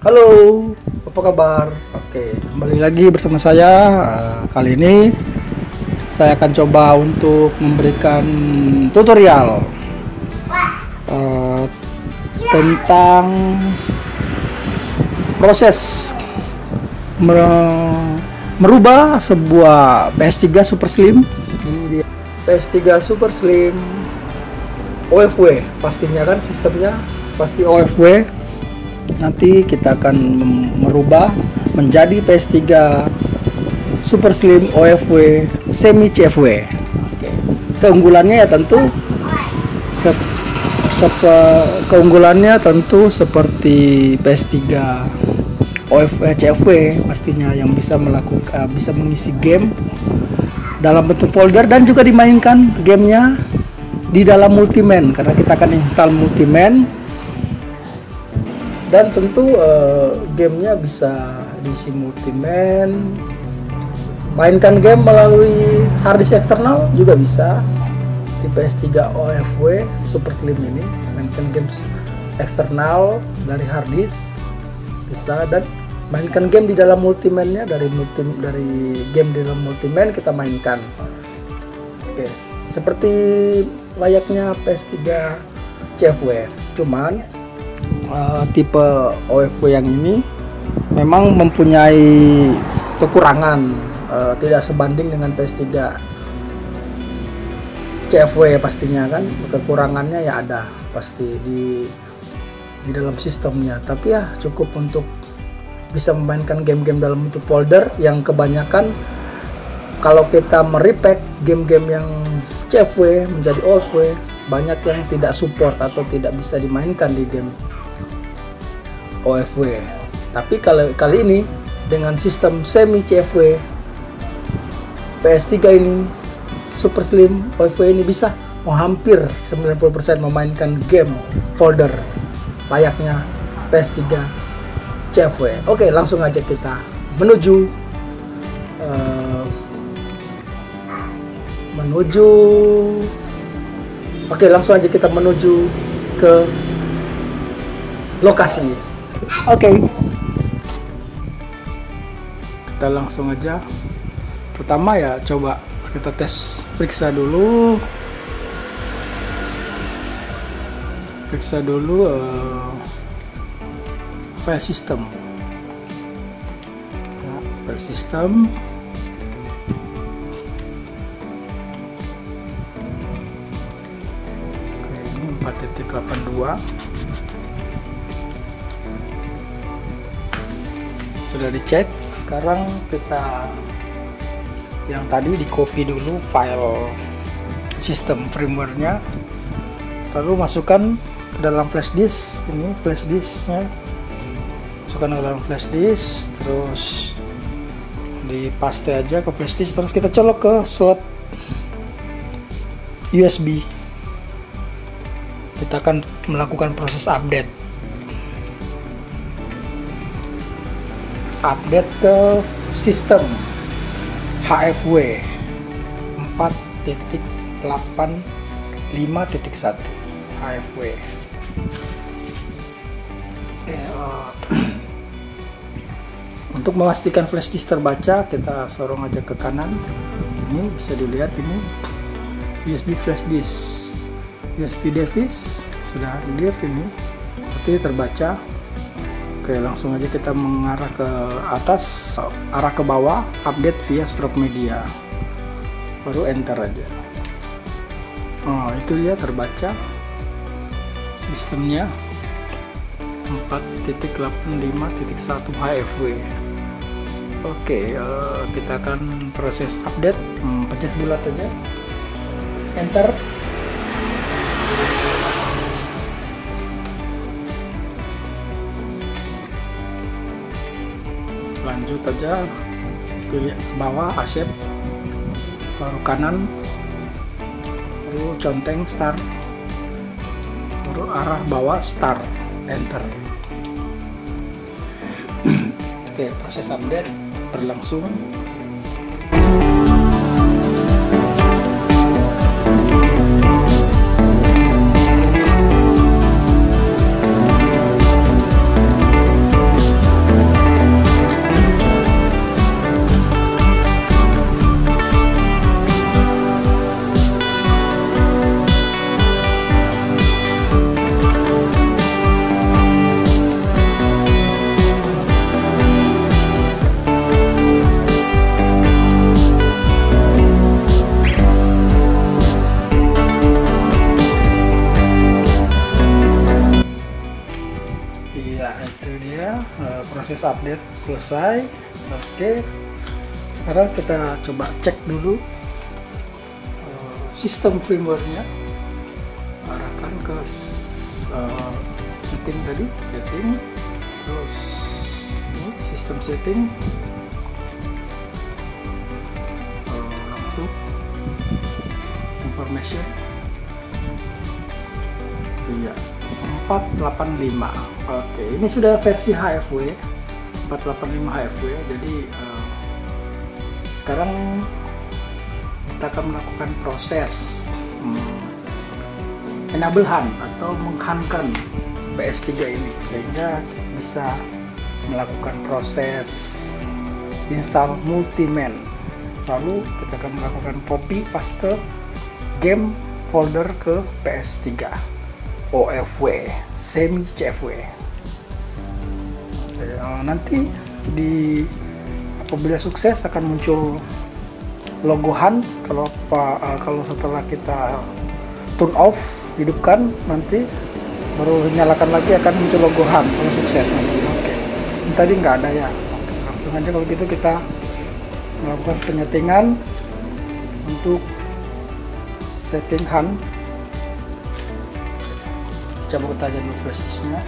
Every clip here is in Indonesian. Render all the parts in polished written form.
Halo, apa kabar? Oke, kembali lagi bersama saya. Kali ini saya akan coba untuk memberikan tutorial tentang proses merubah sebuah PS3 Super Slim. Ini dia PS3 Super Slim OFW, pastinya kan sistemnya pasti OFW. Nanti kita akan merubah menjadi PS3 Super Slim OFW semi CFW. Oke. Keunggulannya ya tentu seperti PS3 OFW CFW pastinya, yang bisa mengisi game dalam bentuk folder dan juga dimainkan gamenya di dalam Multiman, karena kita akan install Multiman. Dan tentu gamenya bisa diisi Multiman, mainkan game melalui harddisk eksternal juga bisa di PS3 OFW Super Slim ini. Mainkan game eksternal dari harddisk bisa, dan mainkan game di dalam Multiman-nya dari game di dalam Multiman kita mainkan. Oke, seperti layaknya PS3 CFW, cuman tipe OFW yang ini memang mempunyai kekurangan, tidak sebanding dengan PS3 CFW pastinya kan. Kekurangannya ya ada pasti di dalam sistemnya, tapi ya cukup untuk bisa memainkan game-game dalam bentuk folder yang kebanyakan kalau kita merepack game-game yang CFW menjadi OFW, banyak yang tidak support atau tidak bisa dimainkan di game OFW. Tapi kali ini dengan sistem semi CFW PS3 ini Super Slim OFW ini bisa hampir 90% memainkan game folder layaknya PS3 CFW. Oke, langsung aja kita menuju langsung aja kita menuju ke lokasi. Oke. Kita langsung aja. Pertama ya coba kita periksa dulu file system. Nah, file system. Oke, ini 4.82. Sudah dicek. Sekarang kita yang tadi di copy dulu file sistem firmware-nya, lalu masukkan ke dalam flash disk. Ini flash disknya, masukkan ke dalam flash disk, terus dipaste aja ke flash disk, terus kita colok ke slot USB. Kita akan melakukan proses update ke sistem HFW 4.85.1 HFW. Untuk memastikan flash disk terbaca, kita sorong aja ke kanan. Ini bisa dilihat, ini USB flash disk, USB device sudah hadir, ini seperti terbaca. Oke, langsung aja kita mengarah ke atas, arah ke bawah, update via stroke media, baru enter aja. Oh, itu dia terbaca sistemnya 4.85.1 HFW. Oke, kita akan proses update. Pencet bulat aja, enter. Lanjut aja, pilih bawah accept, baru kanan, baru conteng start, baru arah bawah start, enter. Oke, proses update berlangsung. proses update selesai. Oke, sekarang kita coba cek dulu sistem firmware-nya. Arahkan ke setting tadi, setting, terus ini sistem setting, langsung information. Iya, 485. Oke, ini sudah versi HFW 485 HFW. Jadi sekarang kita akan melakukan proses enable hunt atau menghankan PS3 ini sehingga bisa melakukan proses install multiman. Lalu kita akan melakukan copy paste game folder ke PS3 OFW semi CFW. Nanti apabila sukses akan muncul logo hunt. Kalau setelah kita turn off, hidupkan, nanti baru nyalakan lagi akan muncul logo hunt kalau sukses nanti. Oke, ini tadi nggak ada ya. Oke, langsung aja kalau gitu kita melakukan penyetingan untuk setting hunt. Cabut aja dulu flashdisknya.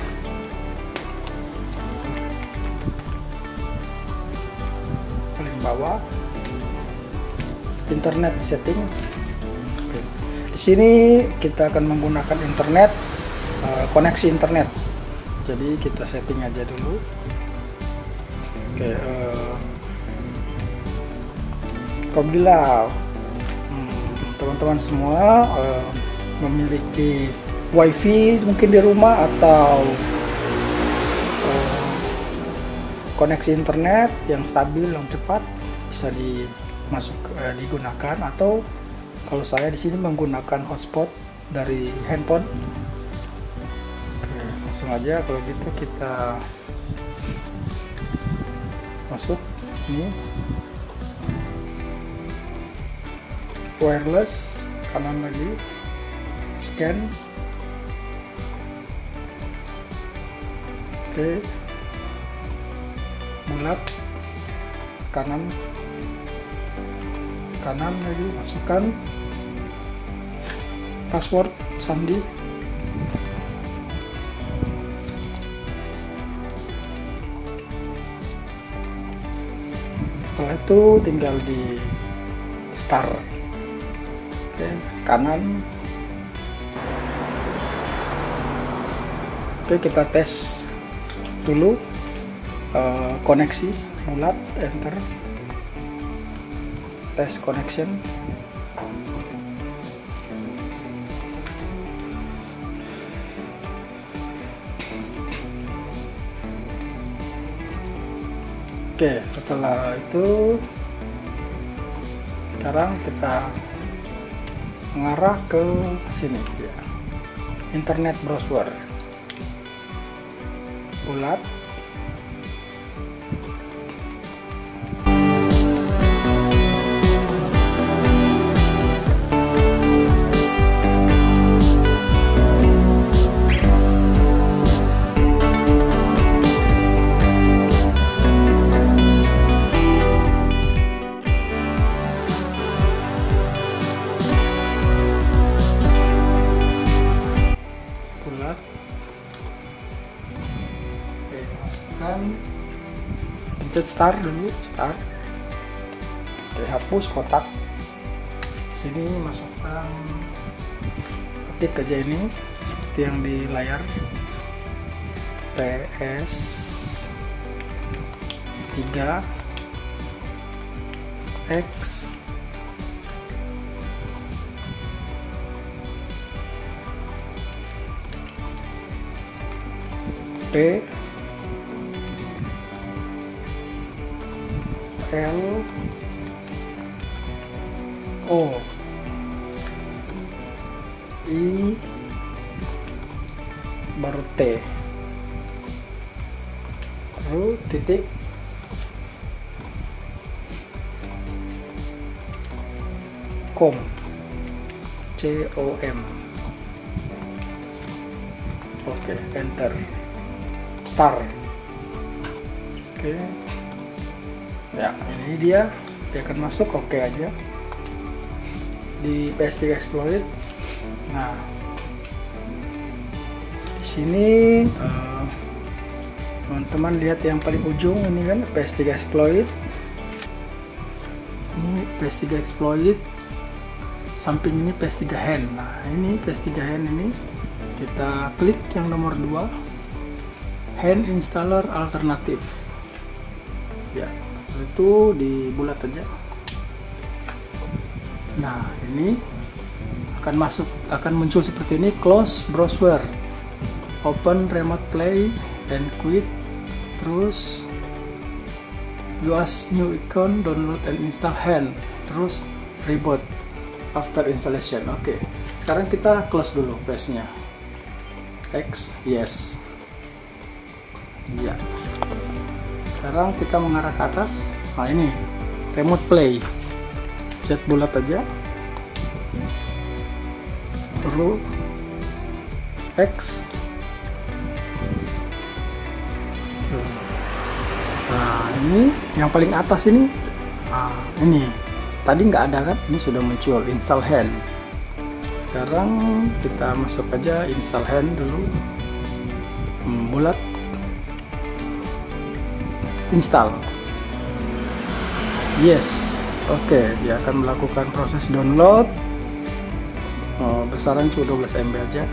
Paling bawah internet setting. Oke. Di sini kita akan menggunakan internet, koneksi internet. Jadi kita setting aja dulu. Oke, apabila teman-teman semua memiliki WiFi mungkin di rumah atau koneksi internet yang stabil, yang cepat, bisa digunakan. Atau kalau saya di sini menggunakan hotspot dari handphone. Oke, langsung aja kalau gitu kita masuk ini wireless, kanan lagi scan. Oke, bulat, kanan lagi, masukkan password sandi. Setelah itu tinggal di start. Oke, kanan. Oke, kita tes dulu koneksi bulat, enter, test connection. Oke, setelah itu sekarang kita mengarah ke sini ya, internet browser bulat. Pencet start dulu, start. Oke, hapus kotak. Sini masukkan, ketik aja ini seperti yang di layar, PS3 X P L O I baru T, lalu titik com, COM. Oke, enter, start. Oke. Ya, ini dia akan masuk. Oke aja di PS3 Exploit. Nah, di sini teman-teman lihat yang paling ujung ini kan PS3 Exploit. Ini PS3 Exploit, samping ini PS3 Hand. Nah, ini PS3 Hand ini kita klik yang nomor 2, Hand Installer Alternative. Ya, itu di bulat aja. Nah, ini akan muncul seperti ini. Close browser, open remote play and quit, terus use new icon, download and install Hand, terus reboot after installation. Oke, sekarang kita close dulu PS nya. X, yes. Ya, sekarang kita mengarah ke atas. Nah, ini remote play, Z bulat aja, perlu X. Nah, ini yang paling atas ini. Nah, ini tadi nggak ada kan, ini sudah muncul install Hand. Sekarang kita masuk aja install Hand dulu, bulat, install, yes. Oke, dia akan melakukan proses download. Besaran 12 MB aja,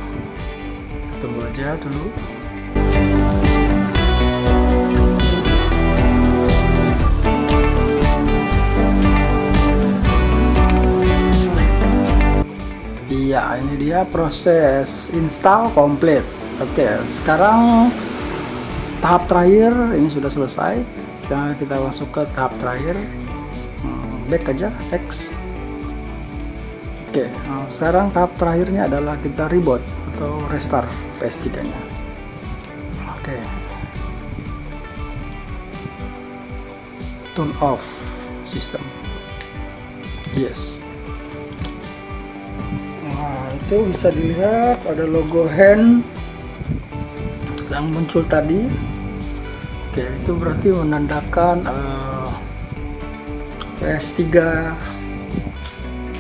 tunggu aja dulu. Iya, ini dia proses install komplit. Oke, sekarang tahap terakhir ini sudah selesai. Sekarang kita masuk ke tahap terakhir. Back aja, X. Oke, sekarang tahap terakhirnya adalah kita reboot atau restart PS3 nya. Oke, turn off system, yes. Nah, itu bisa dilihat ada logo Hand yang muncul tadi. Oke, itu berarti menandakan PS3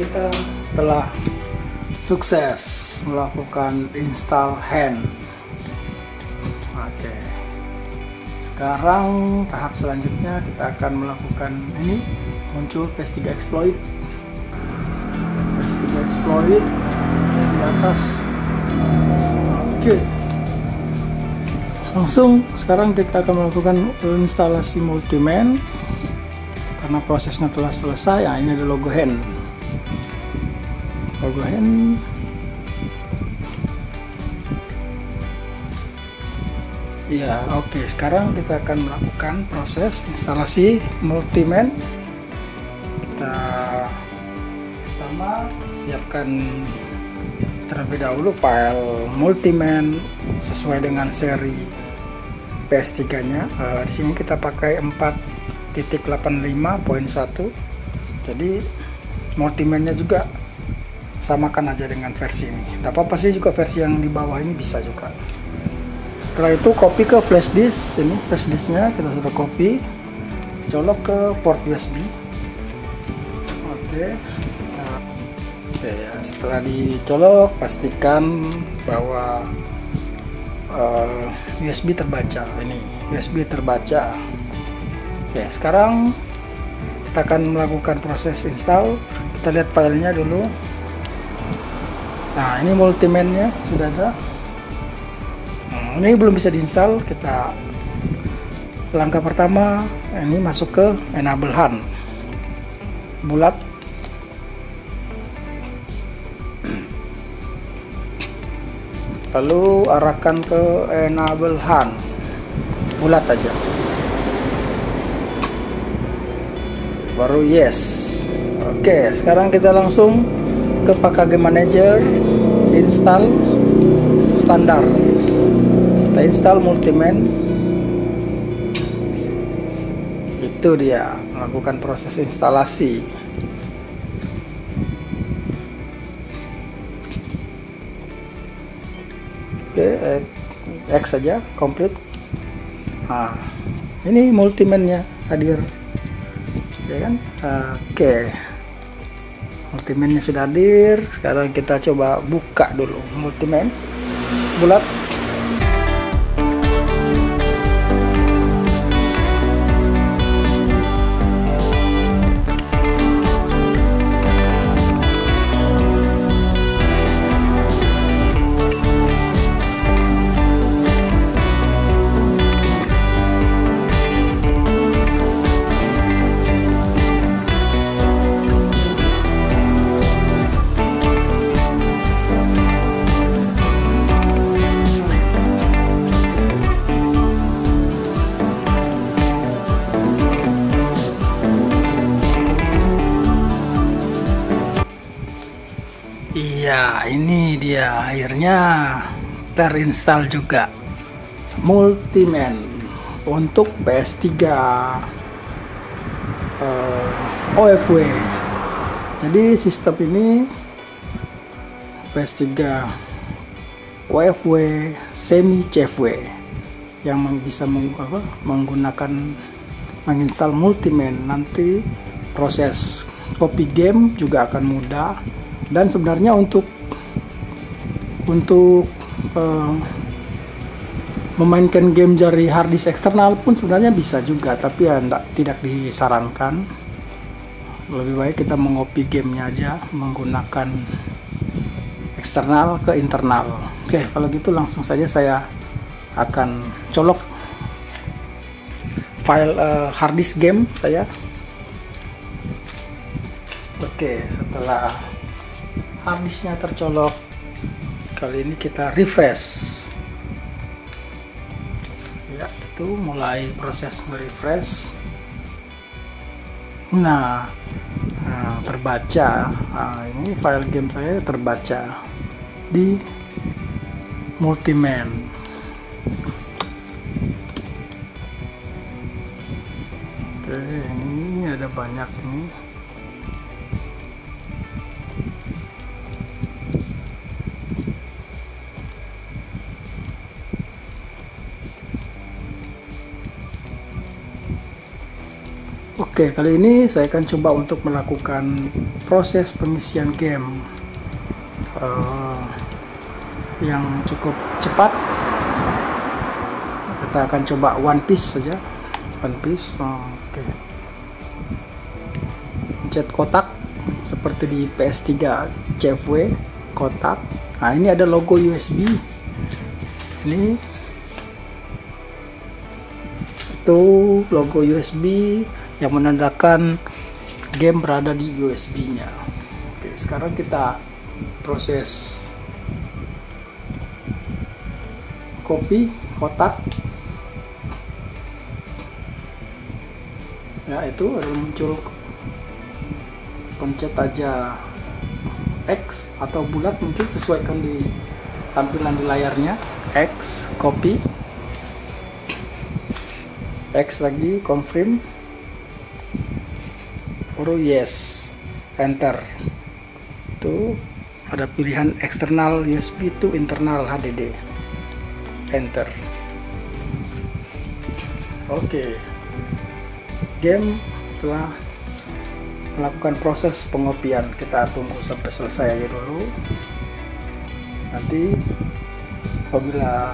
kita telah sukses melakukan install Hand. Oke, sekarang tahap selanjutnya kita akan melakukan ini, muncul PS3 Exploit. PS3 Exploit di atas. Oke, langsung sekarang kita akan melakukan instalasi Multiman karena prosesnya telah selesai. Ya, ini ada logo Hand. Logo Hand. Ya, oke. Sekarang kita akan melakukan proses instalasi Multiman. Kita pertama siapkan terlebih dahulu file Multiman sesuai dengan seri PS3-nya. Di sini kita pakai 4.85.1. Jadi Multiman-nya juga samakan aja dengan versi ini. Tidak apa-apa sih, juga versi yang di bawah ini bisa juga. Setelah itu copy ke flash disk. Ini flash disknya kita sudah copy, colok ke port USB. Oke. Oke, ya, setelah dicolok pastikan bahwa USB terbaca. Ini USB terbaca. Oke, sekarang kita akan melakukan proses install. Kita lihat filenya dulu. Nah, ini Multiman-nya sudah ada. Ini belum bisa diinstal. Kita langkah pertama ini masuk ke enable Hand, bulat. Lalu arahkan ke enable Hand, bulat aja, baru yes. Oke, sekarang kita langsung ke package manager, install standar. Kita install Multiman. Itu dia, melakukan proses instalasi. Oke, X saja, complete. Nah, Ini Multiman-nya hadir, ya kan? Oke, Multiman-nya sudah hadir. Sekarang kita coba buka dulu Multiman bulat. Iya, ini dia akhirnya terinstall juga Multiman untuk PS3 OFW. Jadi sistem ini PS3 OFW semi CFW yang bisa menggunakan menginstal Multiman. Nanti proses copy game juga akan mudah. Dan sebenarnya untuk memainkan game dari harddisk eksternal pun sebenarnya bisa juga, tapi ya tidak disarankan. Lebih baik kita mengopi gamenya aja menggunakan eksternal ke internal. Oke, kalau gitu langsung saja saya akan colok file harddisk game saya. Oke, setelah harddisknya tercolok, kali ini kita refresh ya. Itu mulai proses refresh. Nah, terbaca. Ini file game saya terbaca di Multiman. Oke, ini ada banyak ini. Oke, kali ini saya akan coba untuk melakukan proses pengisian game yang cukup cepat. Kita akan coba One Piece saja. One Piece. Oke. Pencet kotak seperti di PS3 CFW, kotak. Nah, ini ada logo USB. Ini itu logo USB yang menandakan game berada di USB-nya. Oke, sekarang kita proses copy kotak. Ya, itu ada muncul, pencet aja X atau bulat, mungkin sesuaikan di tampilan di layarnya. X, copy. X lagi, confirm. Baru yes, enter. Itu ada pilihan eksternal USB to internal HDD, enter. Oke, game telah melakukan proses pengopian. Kita tunggu sampai selesai aja dulu. Nanti apabila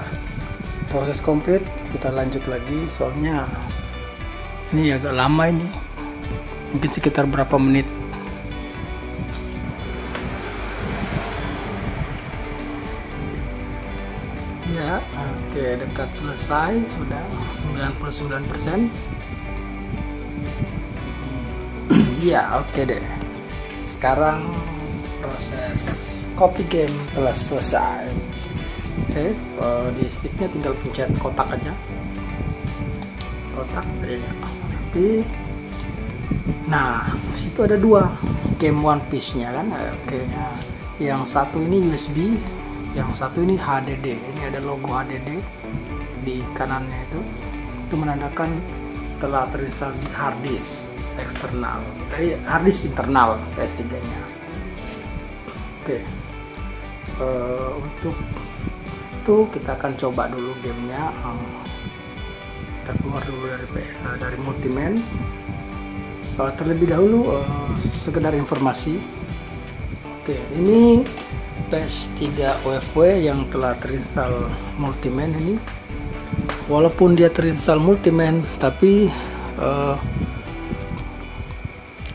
proses komplit kita lanjut lagi, soalnya ini agak lama ini, mungkin sekitar berapa menit. Ya, oke, dekat selesai, sudah 99%. Ya, oke deh. Sekarang proses copy game telah selesai. Oke, di sticknya tinggal pencet kotak aja. Kotak, ya. Tapi nah, situ ada dua game One Piece-nya kan. Oke, yang satu ini USB, yang satu ini HDD. Ini ada logo HDD di kanannya itu menandakan telah terinstall di harddisk eksternal, harddisk internal PS3-nya. Oke, untuk itu kita akan coba dulu gamenya. kita keluar dulu dari Multiman. Terlebih dahulu sekedar informasi. Oke, ini PS3 UEFI yang telah terinstall Multiman ini. Walaupun dia terinstall Multiman, tapi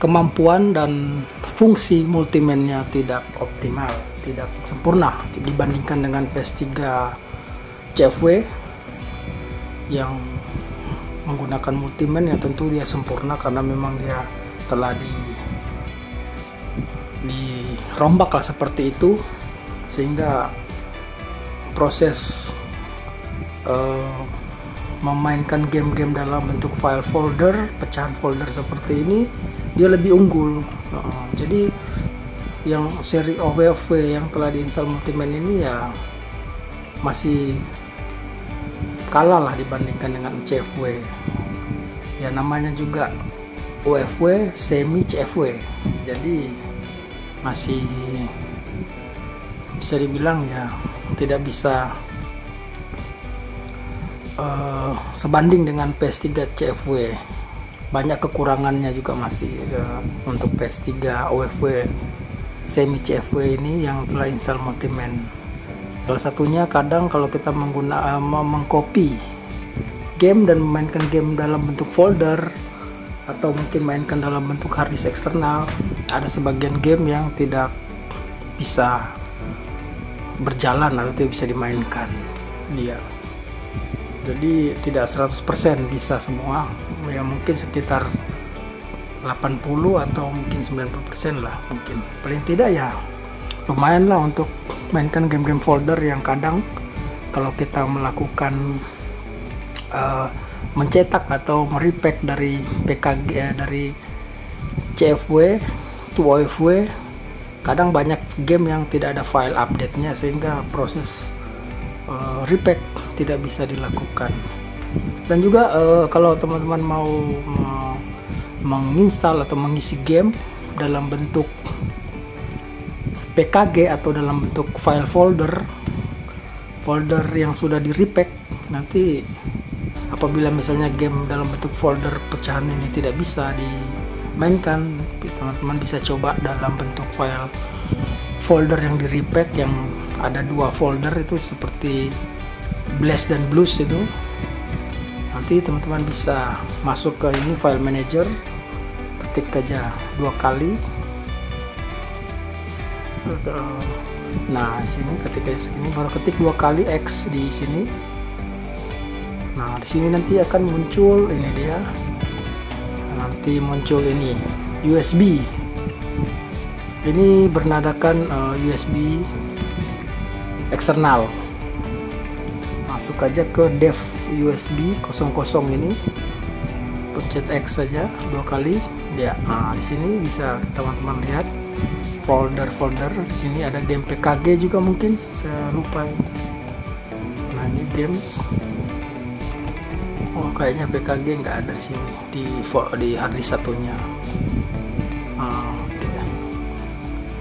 kemampuan dan fungsi Multiman-nya tidak optimal, tidak sempurna dibandingkan dengan PS3 CFW yang menggunakan Multiman. Ya tentu dia sempurna karena memang dia telah dirombak lah seperti itu, sehingga proses memainkan game-game dalam bentuk file folder, pecahan folder seperti ini dia lebih unggul. Jadi yang seri UEFI yang telah diinstal Multiman ini ya masih kalah lah dibandingkan dengan CFW. Ya namanya juga UEFI semi CFW, jadi masih bisa dibilang ya tidak bisa sebanding dengan PS3 CFW. Banyak kekurangannya juga masih untuk PS3 UEFI semi CFW ini yang telah install Multiman. Salah satunya kadang kalau kita mengcopy game dan memainkan game dalam bentuk folder atau mungkin mainkan dalam bentuk hard disk eksternal, ada sebagian game yang tidak bisa berjalan atau tidak bisa dimainkan dia. Jadi tidak 100% bisa semua, ya mungkin sekitar 80 atau mungkin 90% lah mungkin. Paling tidak ya lumayan lah untuk mainkan game-game folder yang kadang kalau kita melakukan mencetak atau merepack dari PKG dari CFW to UEFI, kadang banyak game yang tidak ada file update-nya sehingga proses repack tidak bisa dilakukan. Dan juga kalau teman-teman mau menginstal atau mengisi game dalam bentuk PKG atau dalam bentuk file folder yang sudah di repack, nanti apabila misalnya game dalam bentuk folder pecahan ini tidak bisa dimainkan, teman-teman bisa coba dalam bentuk file folder yang di repack yang ada dua folder itu seperti Blast dan Blues itu. Nanti teman-teman bisa masuk ke ini file manager, ketik aja 2 kali. Nah, sini ketika segini baru ketik 2 kali X di sini. Nah, di sini nanti akan muncul ini dia. Nanti muncul ini USB. Ini bernadakan USB eksternal. Masuk aja ke dev USB 00 ini. Pencet X saja 2 kali. Ya, nah di sini bisa teman-teman lihat folder-folder. Di sini ada game PKG juga, mungkin saya lupa. Nah, ini games. Oh, kayaknya PKG nggak ada di sini di hard disk satunya. Okay.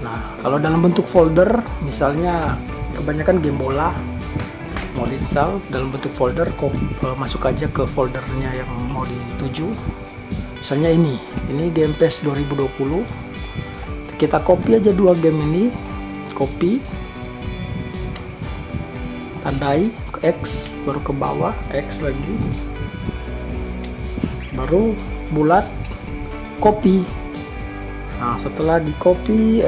Nah, kalau dalam bentuk folder, misalnya kebanyakan game bola mau diinstal dalam bentuk folder, masuk aja ke foldernya yang mau dituju. Misalnya ini game PES 2020. Kita copy aja 2 game ini, copy, tandai ke X, baru ke bawah X lagi, baru bulat, copy. Nah, setelah di copy,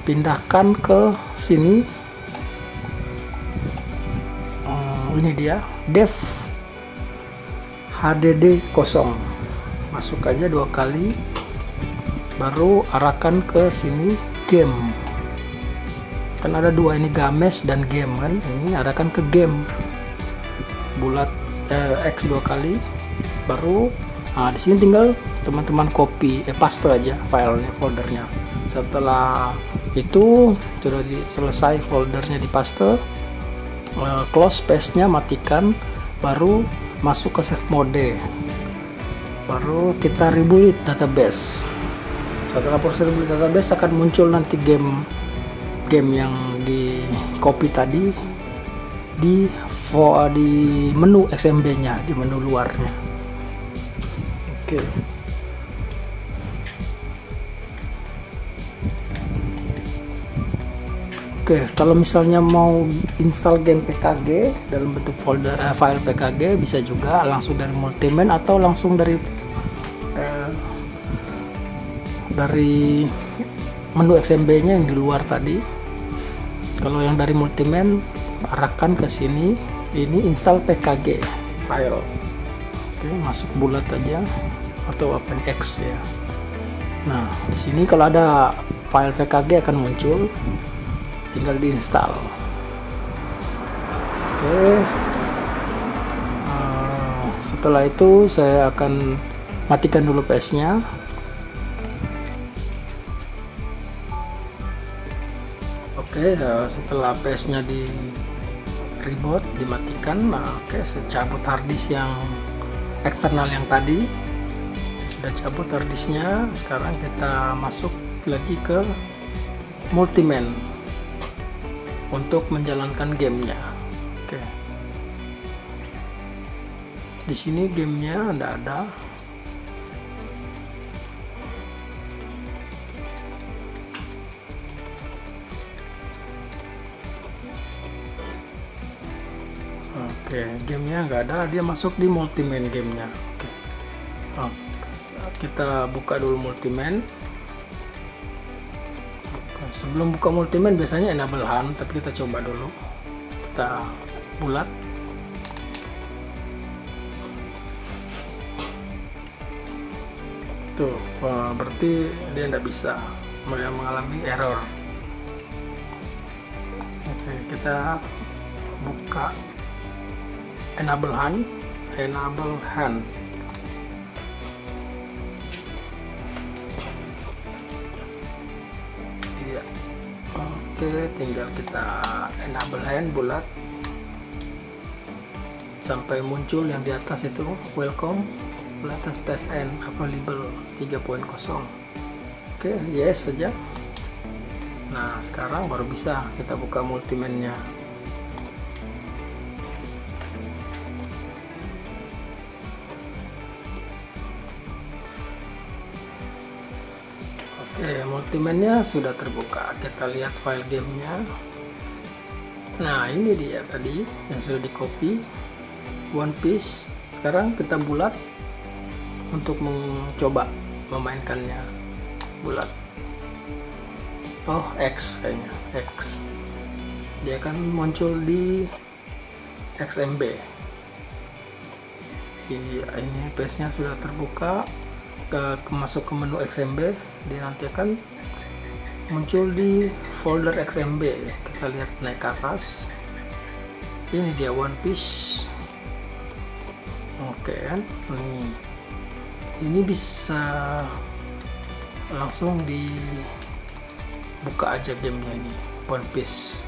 pindahkan ke sini. Ini dia dev HDD 0. Masuk aja 2 kali, baru arahkan ke sini game. Kan ada 2 ini, games dan game kan. Ini arahkan ke game, bulat X 2 kali, baru di sini tinggal teman-teman copy, paste aja filenya, foldernya. Setelah itu sudah selesai foldernya dipaste, close paste-nya, matikan, baru masuk ke save mode, baru kita rebuild database. Setelah proses rebuild database akan muncul nanti game yang di copy tadi di di menu XMB-nya, di menu luarnya. Oke. Oke, kalau misalnya mau install game PKG dalam bentuk folder file PKG, bisa juga langsung dari Multiman atau langsung dari menu XMB-nya yang di luar tadi. Kalau yang dari Multiman, arahkan ke sini, ini install PKG file. Oke, masuk bulat aja atau open X ya. Nah, di sini kalau ada file PKG akan muncul, tinggal diinstal. Oke. Setelah itu saya akan matikan dulu PS-nya. Oke, setelah PS-nya di reboot, dimatikan. Nah, oke, saya cabut harddisk yang eksternal yang tadi. Sudah cabut harddisknya. Sekarang kita masuk lagi ke Multiman untuk menjalankan gamenya. Oke. Di sini gamenya tidak ada. Oke, gamenya nggak ada. Dia masuk di Multiman gamenya. Oke. Oh, kita buka dulu Multiman. Sebelum buka Multiman biasanya enable HUN, tapi kita coba dulu. Kita bulat. Tuh, berarti dia tidak bisa, mengalami error. Oke, kita buka enable HUN. Oke, tinggal kita enable hand bulat sampai muncul yang di atas itu welcome, di atas PSN available 3.0. Oke, yes saja. Nah, sekarang baru bisa kita buka Multiman-nya. Oke, Multiman-nya sudah terbuka. Kita lihat file gamenya. Nah, ini dia tadi yang sudah di copy, One Piece. Sekarang kita bulat untuk mencoba memainkannya. Bulat. Oh, X kayaknya, X. Dia akan muncul di XMB. Iya, ini PS-nya sudah terbuka. Masuk ke menu XMB, dia nanti akan muncul di folder XMB. Kita lihat naik ke atas, ini dia One Piece. Oke kan, ini bisa langsung dibuka aja gamenya ini, One Piece.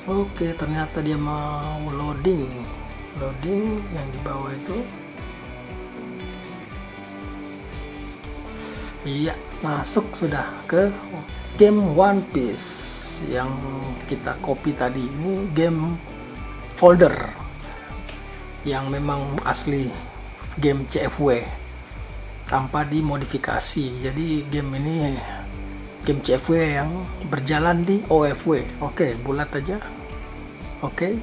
Oke, ternyata dia mau loading yang di bawah itu. Iya, masuk sudah ke game One Piece yang kita copy tadi. Ini game folder yang memang asli game CFW tanpa dimodifikasi. Jadi game ini game CFW yang berjalan di OFW. Oke, bulat aja. Oke.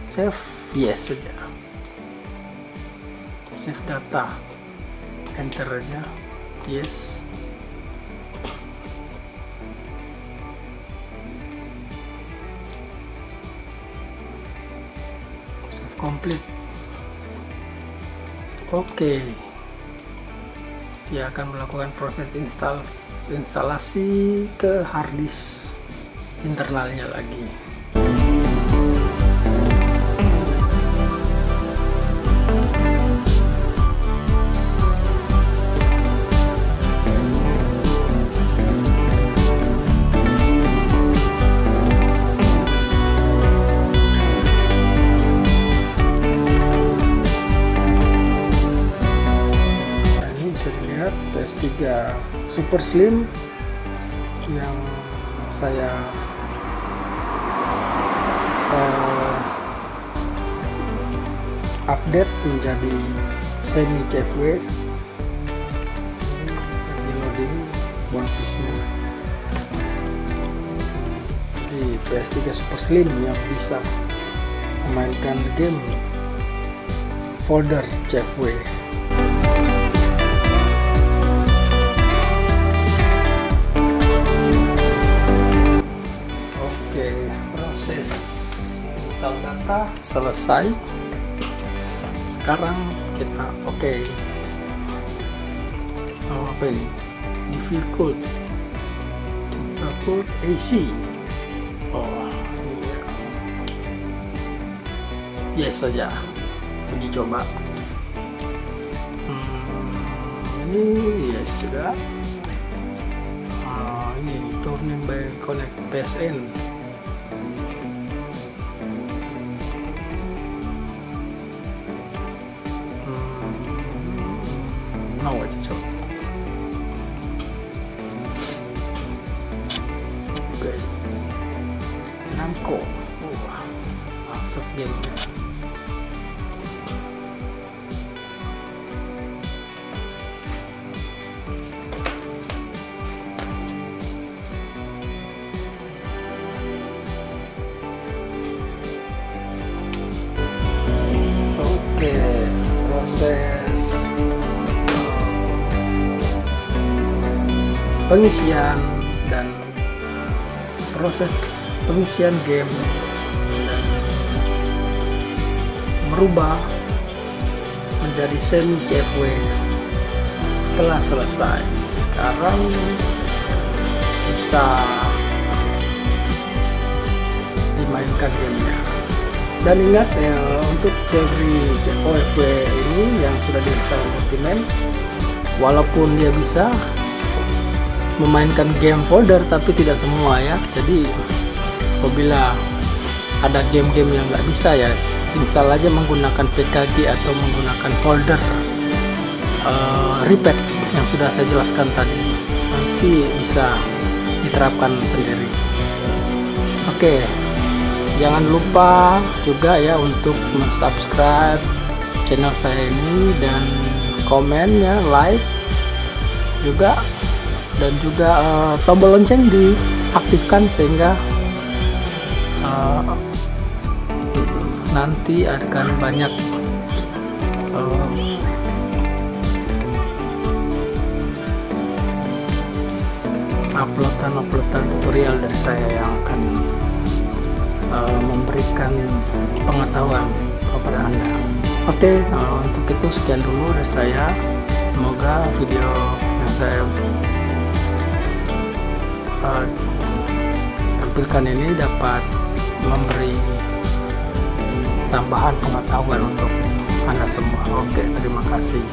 Save, yes saja. Save data, enter aja, yes. Save complete. Oke. Dia akan melakukan proses instalasi ke harddisk internalnya lagi. PS3 Super Slim yang saya update menjadi semi CFW. Ini loading bonusnya di PS3 Super Slim yang bisa memainkan game folder CFW. Oke, proses install data selesai. Sekarang kita apa ini? Difficult AC. Oh, yes saja. Uji coba. Ini yes juga. Ini turning by connect PSN. No aja coba. Oke. Namco. Masuk gamenya. Proses pengisian dan proses pengisian game dan merubah menjadi semi CFW telah selesai. Sekarang bisa dimainkan gamenya. Dan ingat ya, untuk seri CFW ini yang sudah diinstal Ultimate, walaupun dia bisa memainkan game folder tapi tidak semua ya. Jadi apabila ada game-game yang nggak bisa ya, install aja menggunakan PKG atau menggunakan folder repack yang sudah saya jelaskan tadi. Nanti bisa diterapkan sendiri. Oke. Jangan lupa juga ya untuk subscribe channel saya ini dan komen ya, like juga, dan juga tombol lonceng diaktifkan sehingga nanti akan banyak uploadan tutorial dari saya yang akan memberikan pengetahuan kepada Anda. Oke, untuk itu sekian dulu dari saya. Semoga video yang saya tampilkan ini dapat memberi tambahan pengetahuan untuk Anda semua. Oke, terima kasih.